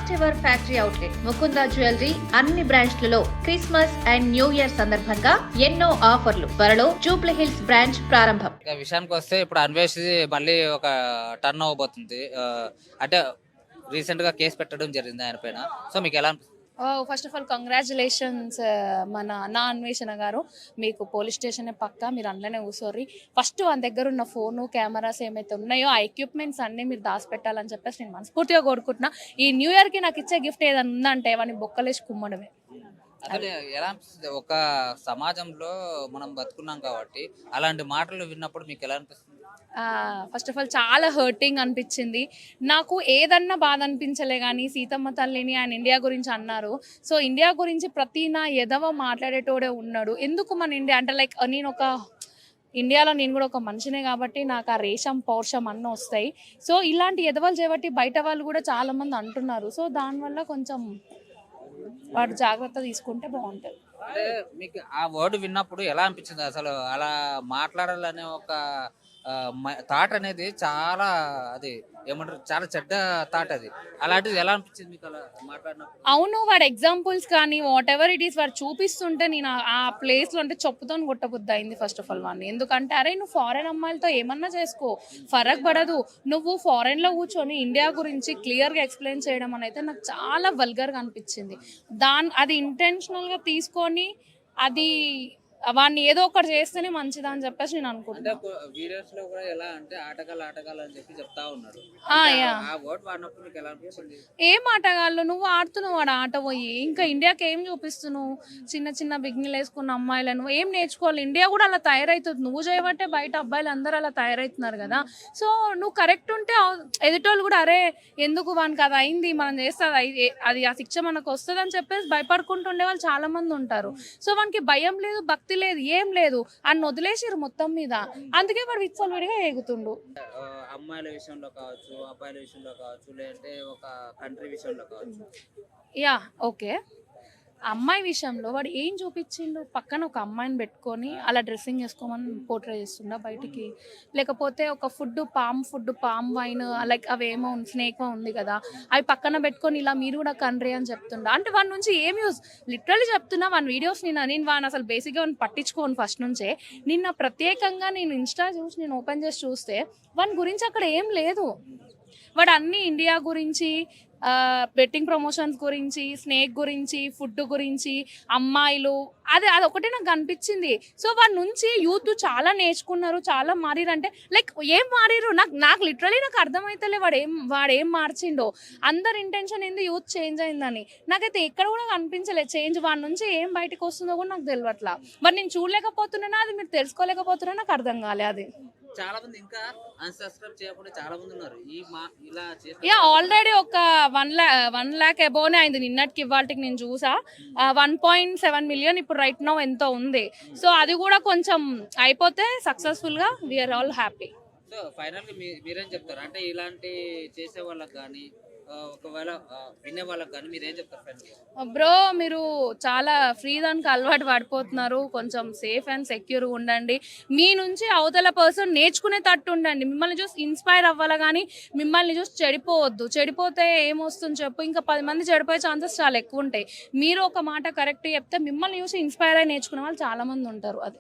First ever factory outlet Mukunda jewellery అన్ని బ్రాంచ్లలో Christmas and new year సందర్భంగా ఎన్నో ఆఫర్లు. త్వరలో జూబ్లీ హిల్స్ బ్రాంచ్ ప్రారంభం. విషయానికి వస్తే ఇప్పుడు అన్వేష్ మళ్ళీ ఒక టర్న్ అవబోతుంది. అంటే రీసెంట్ గా కేసు పెట్టడం జరిగింది ఆయన పైన. సో మీకు ఎలా అనిపిస్తుంది? ఫస్ట్ ఆఫ్ ఆల్ కంగ్రాచులేషన్స్ మన నా అన్వేషణ గారు. మీకు పోలీస్ స్టేషన్ పక్కా, మీరు అందులోనే కూర్చోర్రి. ఫస్ట్ మన దగ్గర ఉన్న ఫోను కెమెరాస్ ఏమైతే ఉన్నాయో ఆ ఎక్విప్మెంట్స్ అన్నీ మీరు దాచిపెట్టాలని చెప్పేసి నేను మనస్ఫూర్తిగా కోరుకుంటున్నా. ఈ న్యూ ఇయర్కి నాకు ఇచ్చే గిఫ్ట్ ఏదైనా ఉందంటే వాడిని బొక్కలేసి కుమ్మడమే. అసలు ఎలా అనిపిస్తుంది? ఒక సమాజంలో మనం బతుకున్నాం కాబట్టి అలాంటి మాటలు విన్నప్పుడు మీకు ఎలా అనిపిస్తుంది? ఫస్ట్ ఆఫ్ ఆల్ చాలా హర్టింగ్ అనిపించింది నాకు. ఏదన్నా బాధ అనిపించలే కానీ సీతమ్మ తల్లిని ఆయన ఇండియా గురించి అన్నారు. సో ఇండియా గురించి ప్రతి నా ఎదవ మాట్లాడేటోడే ఉన్నాడు. ఎందుకు మన ఇండియా అంటే లైక్ ఇండియాలో నేను కూడా ఒక మనిషినే కాబట్టి నాకు ఆ రేషం పౌరుషం అన్న వస్తాయి. సో ఇలాంటి ఎదవలు చేయబట్టి బయట వాళ్ళు కూడా చాలా మంది అంటున్నారు. సో దానివల్ల కొంచెం వాడు జాగ్రత్త తీసుకుంటే బాగుంటుంది. అంటే మీకు ఆ వర్డ్ విన్నప్పుడు ఎలా అనిపించింది? అసలు అలా మాట్లాడాలనే ఒక థాట్ అనేది చాలా, అది ఏమంటారు, చాలా చెడ్డ థాట్ అది. అలాంటిది ఎలా అనిపించింది మీకు అలా మాట్లాడినప్పుడు? అవును, వాడు ఎగ్జాంపుల్స్ కానీ వాట్ ఎవర్ ఇట్ ఈస్ వాడు చూపిస్తుంటే నేను ఆ ప్లేస్లో అంటే చెప్పుతో కొట్టబుద్ధి అయింది ఫస్ట్ ఆఫ్ ఆల్ వాడిని. ఎందుకంటే అరే నువ్వు ఫారెన్ అమ్మాయిలతో ఏమన్నా చేసుకో, ఫరక్ పడదు. నువ్వు ఫారెన్లో కూర్చొని ఇండియా గురించి క్లియర్గా ఎక్స్ప్లెయిన్ చేయడం అని అయితే నాకు చాలా వల్గర్గా అనిపించింది. అది ఇంటెన్షనల్గా తీసుకొని అది వాడిని ఏదో ఒకటి చేస్తేనే మంచిదా అని చెప్పేసి నేను అనుకుంటున్నాను. వీడియోస్ లో కూడా ఎలా అంటే ఆటగాళ్ళు అని చెప్పి చెప్తా ఉన్నారు. ఆ వర్డ్ వాడినప్పుడు మీకు ఎలా అనిపిస్తుంది? ఏం ఆటగాళ్ళు? నువ్వు ఆడుతున్నావు వాడు ఆట పోయి. ఇంకా ఇండియాకి ఏం చూపిస్తున్నావు? చిన్న చిన్న బిగ్నీలు వేసుకున్న అమ్మాయిలను ఏం నేర్చుకోవాలి? ఇండియా కూడా అలా తయారవుతుంది. నువ్వు చేయబట్టే బయట అబ్బాయిలు అందరూ అలా తయారవుతున్నారు కదా. సో నువ్వు కరెక్ట్ ఉంటే ఎదుటోళ్ళు కూడా అరే ఎందుకు వానికి అది అయింది, మనం చేస్తే అది ఆ శిక్ష మనకు వస్తుంది అని చెప్పేసి భయపడుకుంటూ ఉండే వాళ్ళు చాలా మంది ఉంటారు. సో వానికి భయం లేదు, భక్తి లేదు, ఏం లేదు అని వదిలేసారు మొత్తం మీద. అందుకే వాడు విచ్చలవిడిగా ఎగుతుండు. అమ్మాయిల విషయంలో కావచ్చు, అబ్బాయిల విషయంలో కావచ్చు, లేదంటే ఒక కంట్రీ విషయంలో కావచ్చు. యా ఓకే, అమ్మాయి విషయంలో వాడు ఏం చూపించిండు? పక్కన ఒక అమ్మాయిని పెట్టుకొని అలా డ్రెస్సింగ్ వేసుకోమని పోర్ట్రే చేస్తుండ బయటికి. లేకపోతే ఒక పామ్ వైన్ లైక్ అవేమో స్నేక్ ఉంది కదా, అవి పక్కన పెట్టుకొని ఇలా మీరు కూడా కంట్రీ అని చెప్తుండ. అంటే వాడి నుంచి ఏం యూజ్? లిటరల్లీ చెప్తున్నా, వాని వీడియోస్ నేను వాడిని అసలు బేసిక్గా వాడిని పట్టించుకోను ఫస్ట్ నుంచే. నిన్న ప్రత్యేకంగా నేను ఇన్స్టా చూసి నేను ఓపెన్ చేసి చూస్తే వాని గురించి అక్కడ ఏం లేదు. వాడు అన్ని ఇండియా గురించి, బెట్టింగ్ ప్రమోషన్స్ గురించి, స్నేక్ గురించి, ఫుడ్ గురించి, అమ్మాయిలు, అది ఒకటే నాకు అనిపించింది. సో వాడి నుంచి యూత్ చాలా నేర్చుకున్నారు, చాలా మారిరు. అంటే లైక్ ఏం మారిరు? నాకు లిటరలీ నాకు అర్థమైతలే వాడేం మార్చిండో. అందరి ఇంటెన్షన్ ఏంది యూత్ చేంజ్ అయిందని. నాకైతే ఎక్కడ కూడా కనిపించలేదు చేంజ్. వాడి నుంచి ఏం బయటకు వస్తుందో కూడా నాకు తెలియట్లా. మరి నేను చూడలేకపోతున్నానా, అది మీరు తెలుసుకోలేకపోతున్నా, నాకు అర్థం కాలే. అది చాలా మంది ఇంకా అన్సబ్స్క్రైబ్ చేయకుండా చాలా మంది ఉన్నారు. ఇలా ఆల్రెడీ ఒక 1 lakh అబోవ్నే అయింది నిన్నటికి ఇవాళకి నేను చూసా. 1.7 million ఇప్పుడు రైట్ నౌ ఎంతో ఉంది. సో అది కూడా కొంచెం అయిపోతే సక్సెస్ఫుల్ గా we are all happy. So final గా మీరేం చెప్తారు? అంటే ఇలాంటి చేసే వాళ్ళకి కానీ ఒకవేళ వినే వాళ్ళకి కానీ మీరేం చెప్తారు? బ్రో మీరు చాలా ఫ్రీ దానికి అలవాటు పడిపోతున్నారు. కొంచెం సేఫ్ అండ్ సెక్యూర్ ఉండండి. మీ నుంచి అవతల పర్సన్ నేర్చుకునే తట్టు ఉండండి. మిమ్మల్ని చూసి ఇన్స్పైర్ అవ్వాలి కానీ మిమ్మల్ని చూసి చెడిపోవద్దు. చెడిపోతే ఏమొస్తుంది చెప్పు? ఇంకా 10 మంది చెడిపోయే ఛాన్సెస్ చాలా ఎక్కువ ఉంటాయి. మీరు ఒక మాట కరెక్ట్ చెప్తే మిమ్మల్ని చూసి ఇన్స్పైర్ అయ్యి నేర్చుకునే వాళ్ళు చాలా మంది ఉంటారు. అది